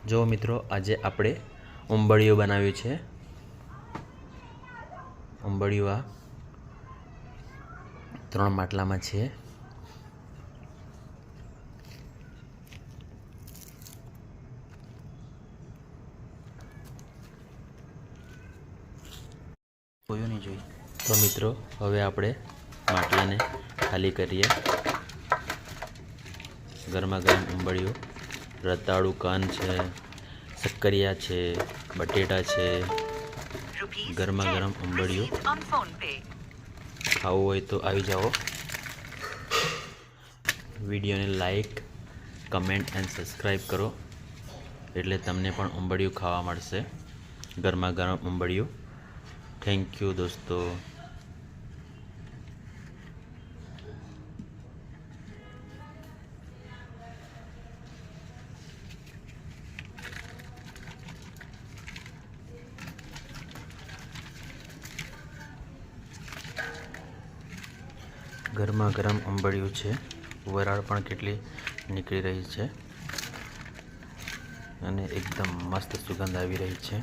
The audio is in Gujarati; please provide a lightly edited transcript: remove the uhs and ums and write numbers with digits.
જો મિત્રો આજે આપણે ઉંબળિયું બનાવ્યું છે। ઉંબળિયું આ 3 માટલામાં છે। કોયું નહીં જોઈ તો મિત્રો હવે આપણે માટલાને ખાલી કરીએ। ગરમા ગરમ ઉંબળિયું, રતાળું કાન છે, શક્કરિયા છે, બટેટા છે, ગરમા ગરમ ઉંબળિયું। ખાવું હોય તો આવી જાઓ। વિડીયોને લાઈક, કમેન્ટ એન્ડ સબસ્ક્રાઈબ કરો એટલે તમને પણ ઉંબળિયું ખાવા મળશે। ગરમા ગરમ ઉંબળિયું। થેન્ક યુ દોસ્તો। ગરમા ગરમ ઉંબળિયું છે। વરાળ પણ કેટલી નીકળી રહી છે અને એકદમ મસ્ત સુગંધ આવી રહી છે।